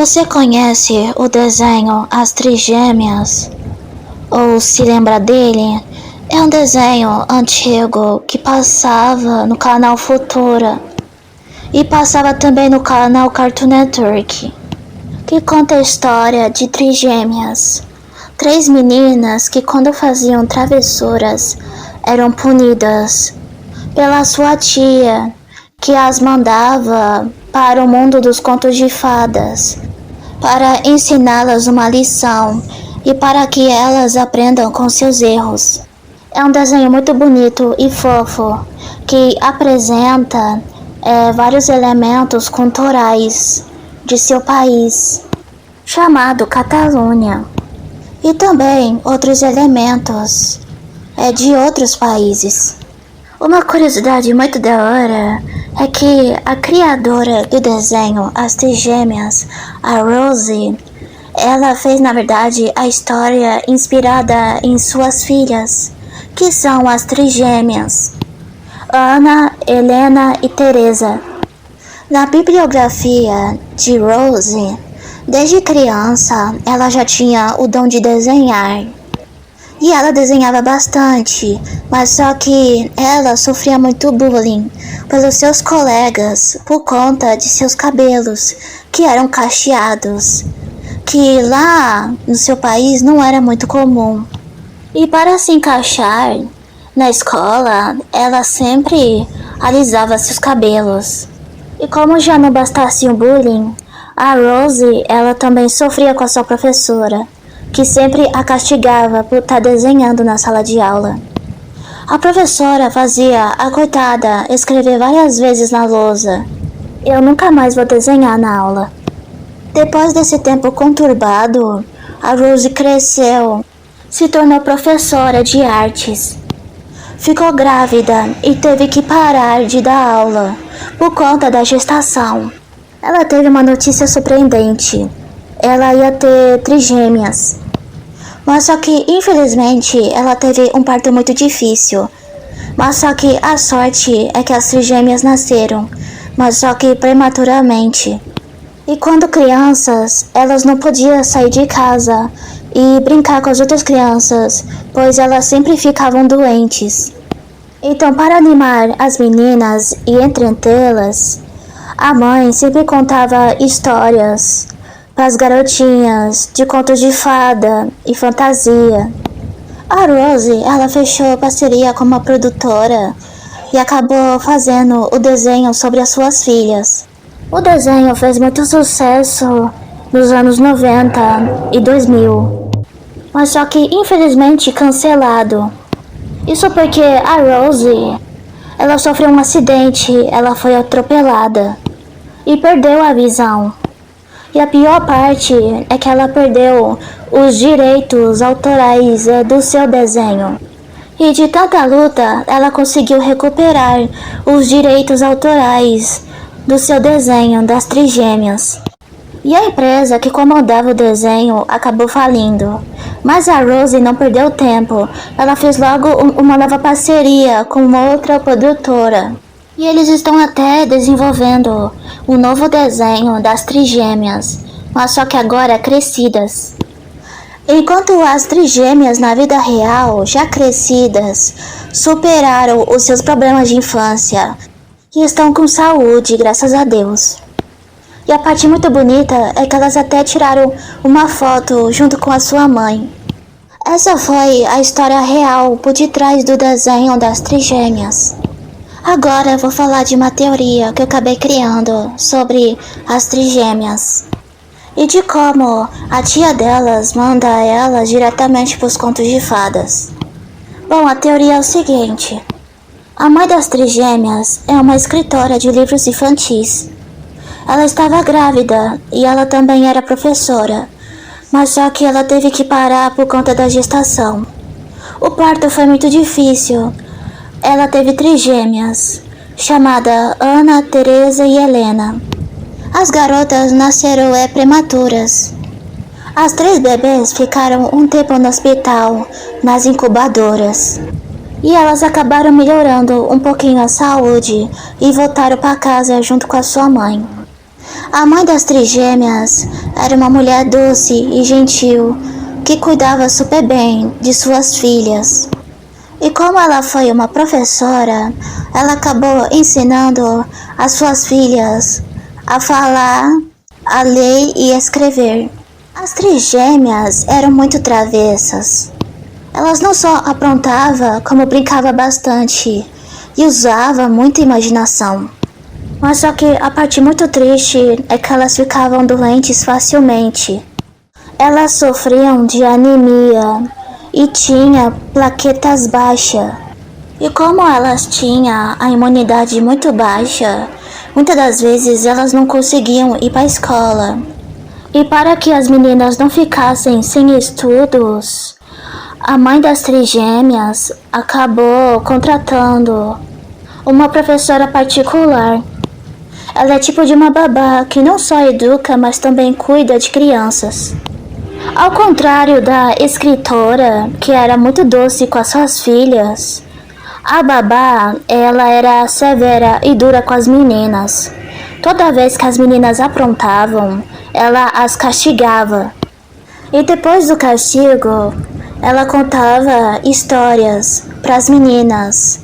Você conhece o desenho As Trigêmeas? Ou se lembra dele? É um desenho antigo que passava no canal Futura e passava também no canal Cartoon Network, que conta a história de trigêmeas, três meninas que quando faziam travessuras eram punidas pela sua tia, que as mandava para o mundo dos contos de fadas, para ensiná-las uma lição e para que elas aprendam com seus erros. É um desenho muito bonito e fofo, que apresenta vários elementos culturais de seu país, chamado Catalunha, e também outros elementos de outros países. Uma curiosidade muito da hora é que a criadora do desenho As Trigêmeas, a Rose, ela fez na verdade a história inspirada em suas filhas, que são as trigêmeas, Ana, Helena e Teresa. Na bibliografia de Rose, desde criança ela já tinha o dom de desenhar. E ela desenhava bastante, mas só que ela sofria muito bullying pelos seus colegas por conta de seus cabelos, que eram cacheados, que lá no seu país não era muito comum. E para se encaixar na escola, ela sempre alisava seus cabelos. E como já não bastasse o bullying, a Rose ela também sofria com a sua professora, que sempre a castigava por estar desenhando na sala de aula. A professora fazia a coitada escrever várias vezes na lousa: "Eu nunca mais vou desenhar na aula". Depois desse tempo conturbado, a Rose cresceu, se tornou professora de artes. Ficou grávida e teve que parar de dar aula por conta da gestação. Ela teve uma notícia surpreendente: ela ia ter trigêmeas. Mas só que, infelizmente, ela teve um parto muito difícil. Mas só que a sorte é que as trigêmeas nasceram, mas só que prematuramente. E quando crianças, elas não podiam sair de casa e brincar com as outras crianças, pois elas sempre ficavam doentes. Então, para animar as meninas e entretê-las, a mãe sempre contava histórias para as garotinhas de contos de fada e fantasia. A Rose, ela fechou parceria com uma produtora e acabou fazendo o desenho sobre as suas filhas. O desenho fez muito sucesso nos anos 90 e 2000, mas só que infelizmente cancelado. Isso porque a Rose, ela sofreu um acidente, ela foi atropelada e perdeu a visão. E a pior parte é que ela perdeu os direitos autorais do seu desenho. E de tanta luta, ela conseguiu recuperar os direitos autorais do seu desenho das trigêmeas. E a empresa que comandava o desenho acabou falindo. Mas a Rose não perdeu tempo. Ela fez logo uma nova parceria com uma outra produtora. E eles estão até desenvolvendo um novo desenho das trigêmeas, mas só que agora crescidas. Enquanto as trigêmeas na vida real, já crescidas, superaram os seus problemas de infância e estão com saúde, graças a Deus. E a parte muito bonita é que elas até tiraram uma foto junto com a sua mãe. Essa foi a história real por detrás do desenho das trigêmeas. Agora eu vou falar de uma teoria que eu acabei criando sobre as trigêmeas e de como a tia delas manda elas diretamente para os contos de fadas. Bom, a teoria é o seguinte: a mãe das trigêmeas é uma escritora de livros infantis. Ela estava grávida e ela também era professora, mas só que ela teve que parar por conta da gestação. O parto foi muito difícil. Ela teve trigêmeas, chamada Ana, Teresa e Helena. As garotas nasceram prematuras. As três bebês ficaram um tempo no hospital, nas incubadoras. E elas acabaram melhorando um pouquinho a saúde e voltaram para casa junto com a sua mãe. A mãe das trigêmeas era uma mulher doce e gentil que cuidava super bem de suas filhas. E como ela foi uma professora, ela acabou ensinando as suas filhas a falar, a ler e escrever. As trigêmeas eram muito travessas. Elas não só aprontavam, como brincavam bastante e usavam muita imaginação. Mas só que a parte muito triste é que elas ficavam doentes facilmente. Elas sofriam de anemia e tinham plaquetas baixas. E como elas tinham a imunidade muito baixa, muitas das vezes elas não conseguiam ir para a escola. E para que as meninas não ficassem sem estudos, a mãe das trigêmeas acabou contratando uma professora particular. Ela é tipo de uma babá que não só educa, mas também cuida de crianças. Ao contrário da escritora, que era muito doce com as suas filhas, a babá, ela era severa e dura com as meninas. Toda vez que as meninas aprontavam, ela as castigava. E depois do castigo, ela contava histórias para as meninas,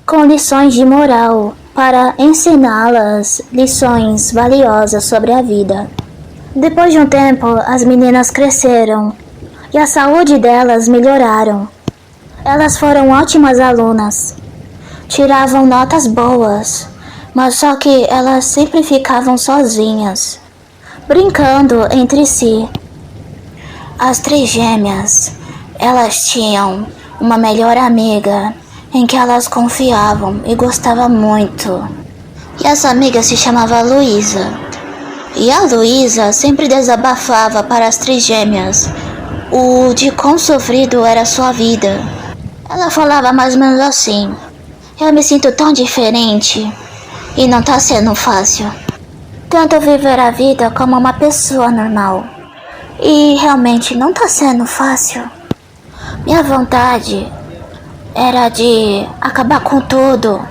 com lições de moral, para ensiná-las lições valiosas sobre a vida. Depois de um tempo, as meninas cresceram e a saúde delas melhoraram. Elas foram ótimas alunas, tiravam notas boas, mas só que elas sempre ficavam sozinhas, brincando entre si. As trigêmeas, elas tinham uma melhor amiga em que elas confiavam e gostavam muito. E essa amiga se chamava Luísa. E a Luísa sempre desabafava para as trigêmeas o de quão sofrido era sua vida. Ela falava mais ou menos assim: eu me sinto tão diferente e não tá sendo fácil. Tento viver a vida como uma pessoa normal e realmente não tá sendo fácil. Minha vontade era de acabar com tudo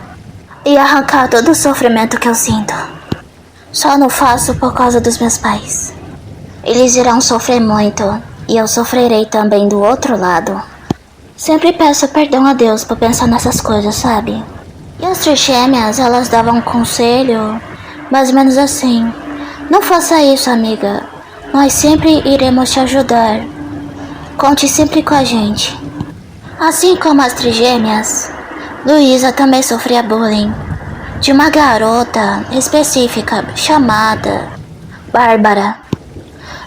e arrancar todo o sofrimento que eu sinto. Só não faço por causa dos meus pais. Eles irão sofrer muito e eu sofrerei também do outro lado. Sempre peço perdão a Deus por pensar nessas coisas, sabe? E as trigêmeas, elas davam um conselho mais ou menos assim: não faça isso, amiga. Nós sempre iremos te ajudar. Conte sempre com a gente. Assim como as trigêmeas, Luísa também sofria bullying de uma garota específica chamada Bárbara.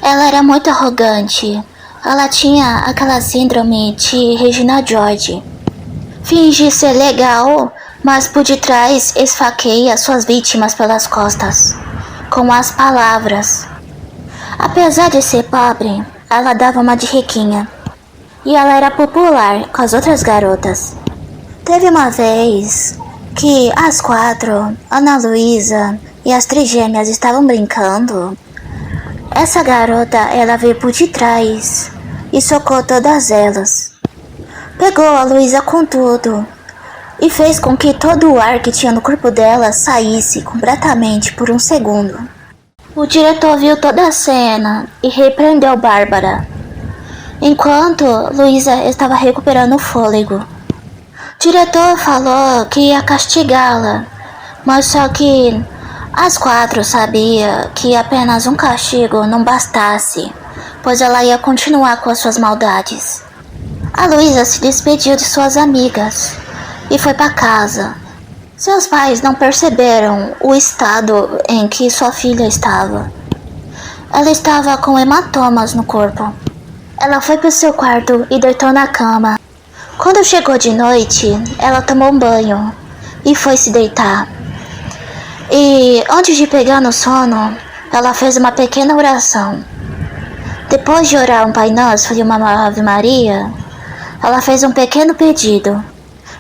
Ela era muito arrogante. Ela tinha aquela síndrome de Regina George. Finge ser legal, mas por detrás esfaqueia suas vítimas pelas costas, com as palavras. Apesar de ser pobre, ela dava uma de riquinha. E ela era popular com as outras garotas. Teve uma vez que as quatro, Ana Luísa e as trigêmeas, estavam brincando. Essa garota, ela veio por detrás e socou todas elas. Pegou a Luísa com tudo e fez com que todo o ar que tinha no corpo dela saísse completamente por um segundo. O diretor viu toda a cena e repreendeu Bárbara, enquanto Luísa estava recuperando o fôlego. O diretor falou que ia castigá-la, mas só que as quatro sabiam que apenas um castigo não bastasse, pois ela ia continuar com as suas maldades. A Luísa se despediu de suas amigas e foi para casa. Seus pais não perceberam o estado em que sua filha estava. Ela estava com hematomas no corpo. Ela foi para o seu quarto e deitou na cama. Quando chegou de noite, ela tomou um banho e foi se deitar. E antes de pegar no sono, ela fez uma pequena oração. Depois de orar um Pai Nosso e uma Ave Maria, ela fez um pequeno pedido.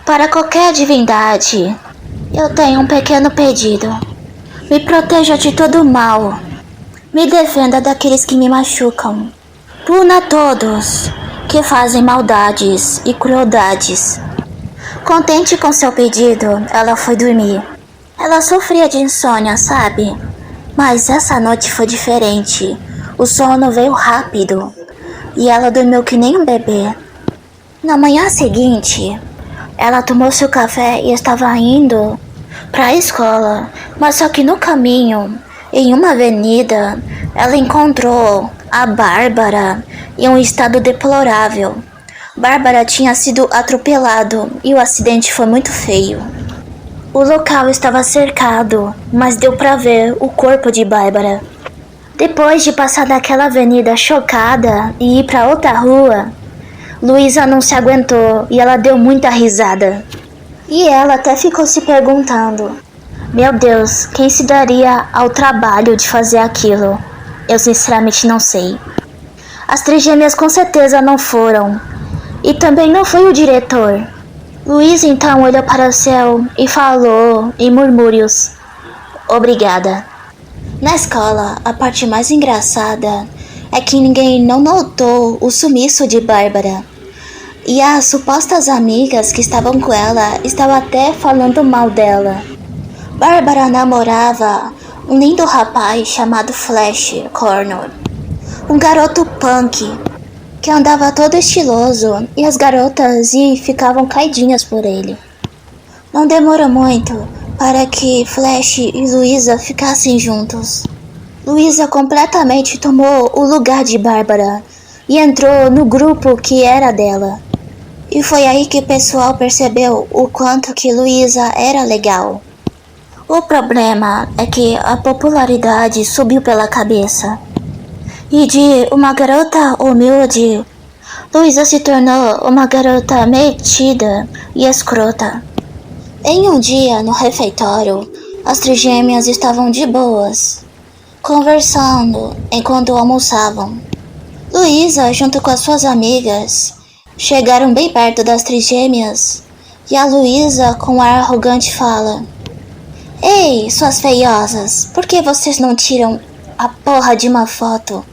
Para qualquer divindade, eu tenho um pequeno pedido. Me proteja de todo o mal. Me defenda daqueles que me machucam. Puna todos que fazem maldades e crueldades. Contente com seu pedido, ela foi dormir. Ela sofria de insônia, sabe? Mas essa noite foi diferente. O sono veio rápido e ela dormiu que nem um bebê. Na manhã seguinte, ela tomou seu café e estava indo para a escola, mas só que no caminho, em uma avenida, ela encontrou a Bárbara em um estado deplorável. Bárbara tinha sido atropelado e o acidente foi muito feio. O local estava cercado, mas deu para ver o corpo de Bárbara. Depois de passar daquela avenida chocada e ir para outra rua, Luísa não se aguentou e ela deu muita risada. E ela até ficou se perguntando: meu Deus, quem se daria ao trabalho de fazer aquilo? Eu sinceramente não sei. As trigêmeas com certeza não foram. E também não foi o diretor. Luísa então olhou para o céu e falou em murmúrios: obrigada. Na escola, a parte mais engraçada é que ninguém não notou o sumiço de Bárbara. E as supostas amigas que estavam com ela estavam até falando mal dela. Bárbara namorava um lindo rapaz chamado Flash Connor, um garoto punk que andava todo estiloso e as garotas ficavam caidinhas por ele. Não demorou muito para que Flash e Luísa ficassem juntos. Luísa completamente tomou o lugar de Bárbara e entrou no grupo que era dela. E foi aí que o pessoal percebeu o quanto que Luísa era legal. O problema é que a popularidade subiu pela cabeça. E de uma garota humilde, Luísa se tornou uma garota metida e escrota. Em um dia, no refeitório, as trigêmeas estavam de boas, conversando enquanto almoçavam. Luísa, junto com as suas amigas, chegaram bem perto das trigêmeas e a Luísa, com um ar arrogante, fala: ei, suas feiosas, por que vocês não tiram a porra de uma foto?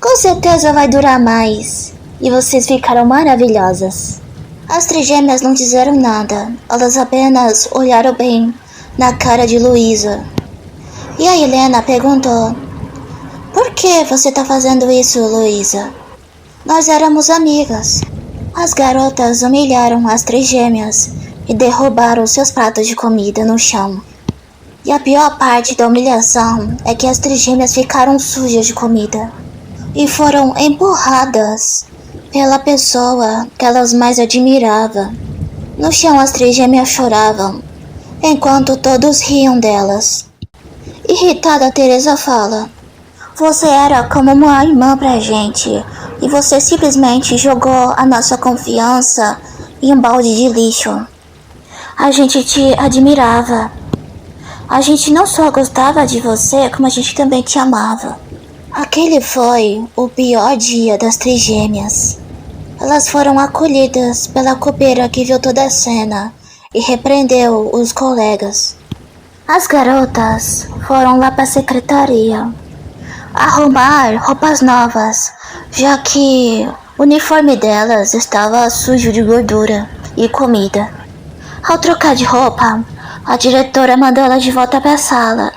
Com certeza vai durar mais e vocês ficaram maravilhosas. As trigêmeas não disseram nada, elas apenas olharam bem na cara de Luísa. E a Helena perguntou: por que você tá fazendo isso, Luísa? Nós éramos amigas. As garotas humilharam as trigêmeas e derrubaram seus pratos de comida no chão. E a pior parte da humilhação é que as trigêmeas ficaram sujas de comida e foram empurradas pela pessoa que elas mais admiravam. No chão as trigêmeas choravam, enquanto todos riam delas. Irritada, Teresa fala: você era como uma irmã pra gente, e você simplesmente jogou a nossa confiança em um balde de lixo. A gente te admirava. A gente não só gostava de você, como a gente também te amava. Aquele foi o pior dia das trigêmeas. Elas foram acolhidas pela copeira que viu toda a cena e repreendeu os colegas. As garotas foram lá para a secretaria arrumar roupas novas, já que o uniforme delas estava sujo de gordura e comida. Ao trocar de roupa, a diretora mandou elas de volta para a sala,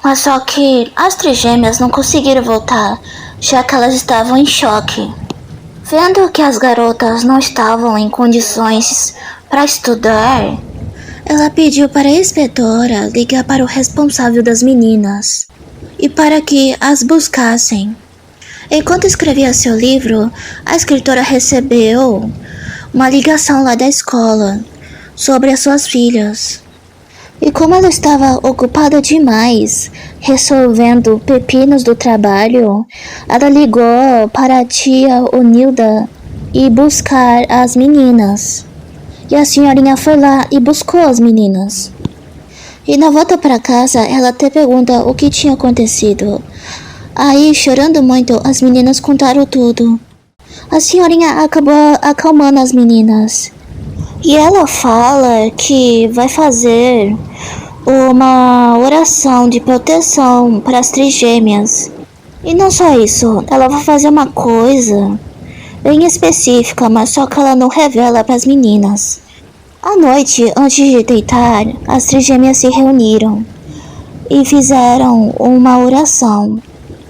mas só que as trigêmeas não conseguiram voltar, já que elas estavam em choque. Vendo que as garotas não estavam em condições para estudar, ela pediu para a inspetora ligar para o responsável das meninas e para que as buscassem. Enquanto escrevia seu livro, a escritora recebeu uma ligação lá da escola sobre as suas filhas. E como ela estava ocupada demais resolvendo pepinos do trabalho, ela ligou para a tia Onilda e buscar as meninas. E a senhorinha foi lá e buscou as meninas. E na volta para casa, ela até pergunta o que tinha acontecido. Aí, chorando muito, as meninas contaram tudo. A senhorinha acabou acalmando as meninas. E ela fala que vai fazer uma oração de proteção para as trigêmeas. E não só isso, ela vai fazer uma coisa bem específica, mas só que ela não revela para as meninas. À noite, antes de deitar, as trigêmeas se reuniram e fizeram uma oração,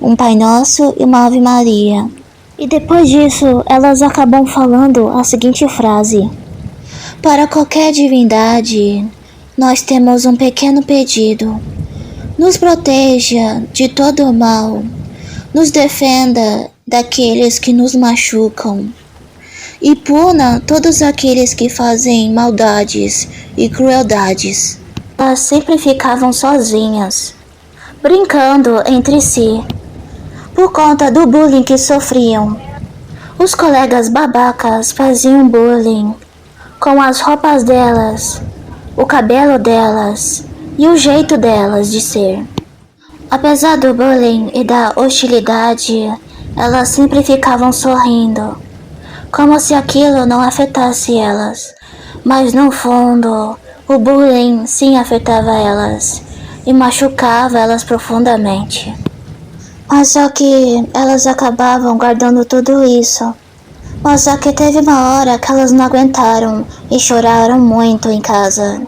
um Pai Nosso e uma Ave Maria. E depois disso, elas acabam falando a seguinte frase: para qualquer divindade, nós temos um pequeno pedido. Nos proteja de todo o mal, nos defenda daqueles que nos machucam e puna todos aqueles que fazem maldades e crueldades. Elas sempre ficavam sozinhas, brincando entre si, por conta do bullying que sofriam. Os colegas babacas faziam bullying com as roupas delas, o cabelo delas e o jeito delas de ser. Apesar do bullying e da hostilidade, elas sempre ficavam sorrindo, como se aquilo não afetasse elas. Mas no fundo, o bullying sim afetava elas e machucava elas profundamente. Mas só que elas acabavam guardando tudo isso. Mas só que teve uma hora que elas não aguentaram e choraram muito em casa.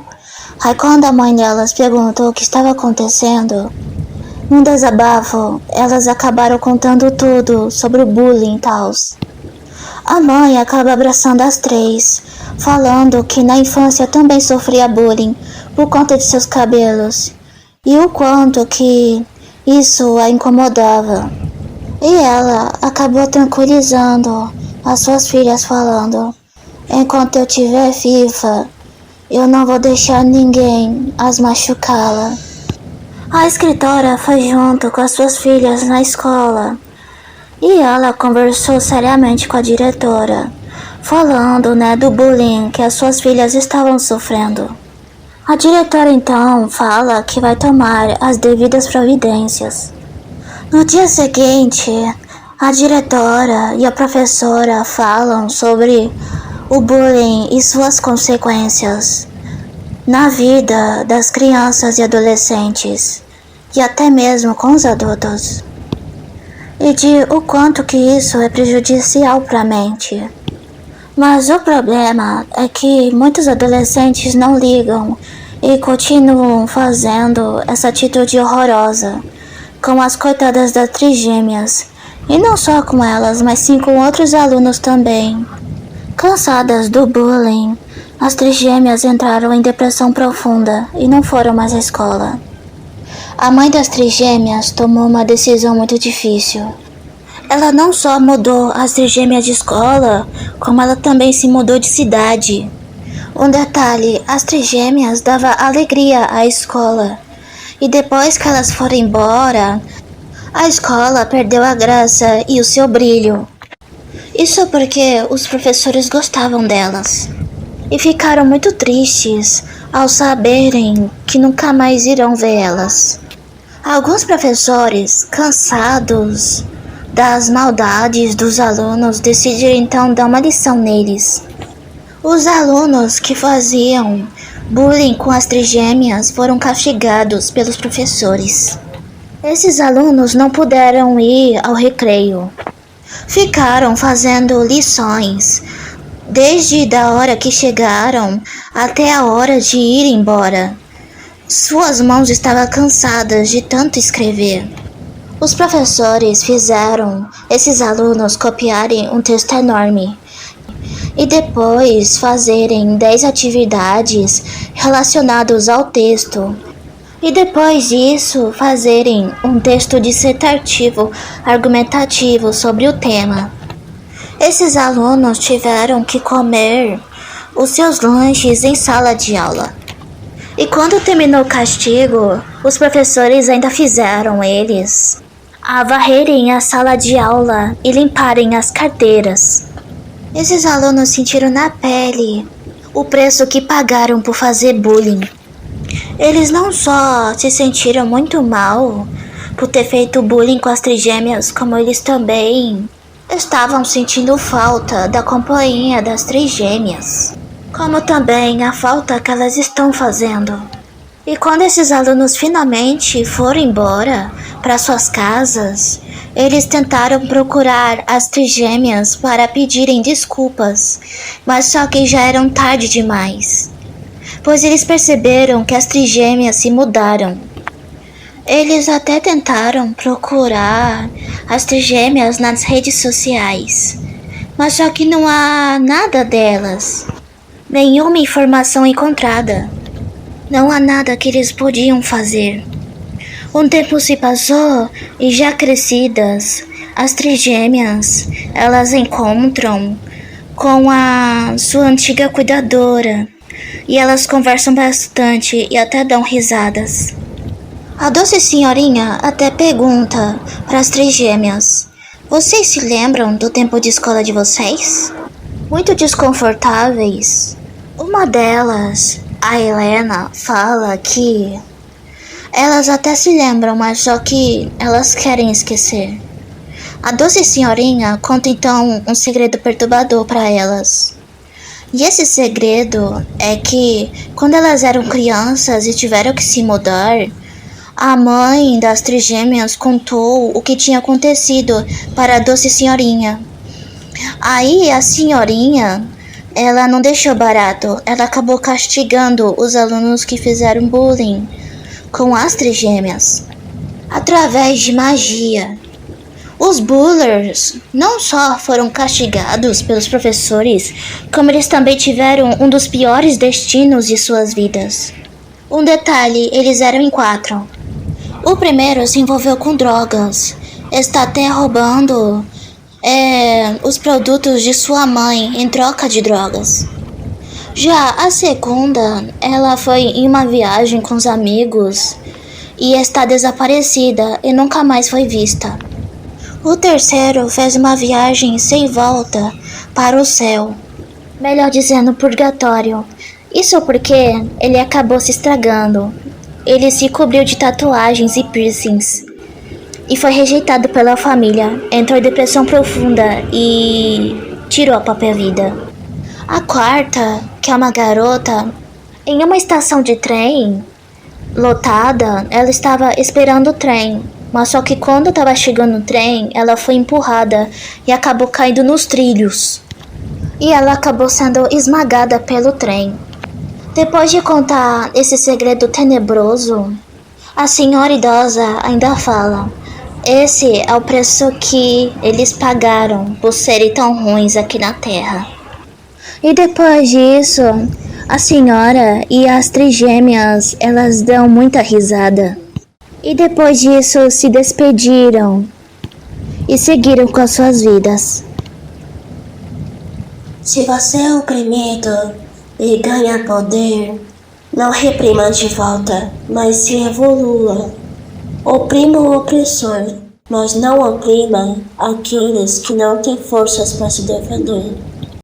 Aí quando a mãe delas perguntou o que estava acontecendo, num desabafo, elas acabaram contando tudo sobre o bullying e tal. A mãe acaba abraçando as três, falando que na infância também sofria bullying por conta de seus cabelos e o quanto que isso a incomodava. E ela acabou tranquilizando as suas filhas falando: enquanto eu tiver viva, eu não vou deixar ninguém as machucá-la. A escritora foi junto com as suas filhas na escola e ela conversou seriamente com a diretora, falando, do bullying que as suas filhas estavam sofrendo. A diretora então fala que vai tomar as devidas providências. No dia seguinte, a diretora e a professora falam sobre o bullying e suas consequências na vida das crianças e adolescentes, e até mesmo com os adultos, e de o quanto que isso é prejudicial para a mente. Mas o problema é que muitos adolescentes não ligam e continuam fazendo essa atitude horrorosa com as coitadas das trigêmeas, e não só com elas, mas sim com outros alunos também. Cansadas do bullying, as trigêmeas entraram em depressão profunda e não foram mais à escola. A mãe das trigêmeas tomou uma decisão muito difícil. Ela não só mudou as trigêmeas de escola, como ela também se mudou de cidade. Um detalhe, as trigêmeas davam alegria à escola. E depois que elas foram embora, a escola perdeu a graça e o seu brilho. Isso porque os professores gostavam delas e ficaram muito tristes ao saberem que nunca mais irão ver elas. Alguns professores, cansados das maldades dos alunos, decidiram então dar uma lição neles. Os alunos que faziam bullying com as trigêmeas foram castigados pelos professores. Esses alunos não puderam ir ao recreio. Ficaram fazendo lições, desde a hora que chegaram até a hora de ir embora. Suas mãos estavam cansadas de tanto escrever. Os professores fizeram esses alunos copiarem um texto enorme e depois fazerem 10 atividades relacionadas ao texto. E depois disso, fazerem um texto dissertativo argumentativo sobre o tema. Esses alunos tiveram que comer os seus lanches em sala de aula. E quando terminou o castigo, os professores ainda fizeram eles a varrerem a sala de aula e limparem as carteiras. Esses alunos sentiram na pele o preço que pagaram por fazer bullying. Eles não só se sentiram muito mal por ter feito bullying com as trigêmeas, como eles também estavam sentindo falta da companhia das trigêmeas, como também a falta que elas estão fazendo. E quando esses alunos finalmente foram embora para suas casas, eles tentaram procurar as trigêmeas para pedirem desculpas, mas só que já eram tarde demais, pois eles perceberam que as trigêmeas se mudaram. Eles até tentaram procurar as trigêmeas nas redes sociais, mas só que não há nada delas, nenhuma informação encontrada. Não há nada que eles podiam fazer. Um tempo se passou e já crescidas, as trigêmeas, elas encontram com a sua antiga cuidadora e elas conversam bastante e até dão risadas. A doce senhorinha até pergunta para as trigêmeas: vocês se lembram do tempo de escola de vocês? Muito desconfortáveis. Uma delas, a Helena, fala que elas até se lembram, mas só que elas querem esquecer. A doce senhorinha conta então um segredo perturbador para elas. E esse segredo é que, quando elas eram crianças e tiveram que se mudar, a mãe das trigêmeas contou o que tinha acontecido para a doce senhorinha. Aí a senhorinha, ela não deixou barato, ela acabou castigando os alunos que fizeram bullying com as trigêmeas, através de magia. Os bullers não só foram castigados pelos professores, como eles também tiveram um dos piores destinos de suas vidas. Um detalhe, eles eram em 4. O primeiro se envolveu com drogas, está até roubando os produtos de sua mãe em troca de drogas. Já a segunda, ela foi em uma viagem com os amigos e está desaparecida e nunca mais foi vista. O terceiro fez uma viagem sem volta para o céu, melhor dizendo, purgatório. Isso porque ele acabou se estragando. Ele se cobriu de tatuagens e piercings e foi rejeitado pela família, entrou em depressão profunda e tirou a própria vida. A quarta, que é uma garota, em uma estação de trem lotada, ela estava esperando o trem, mas só que quando estava chegando o trem, ela foi empurrada e acabou caindo nos trilhos. E ela acabou sendo esmagada pelo trem. Depois de contar esse segredo tenebroso, a senhora idosa ainda fala: esse é o preço que eles pagaram por serem tão ruins aqui na Terra. E depois disso, a senhora e as trigêmeas, elas dão muita risada. E depois disso se despediram e seguiram com as suas vidas. Se você é oprimido e ganha poder, não reprima de volta, mas se evolua. Oprima o opressor, mas não oprima aqueles que não têm forças para se defender.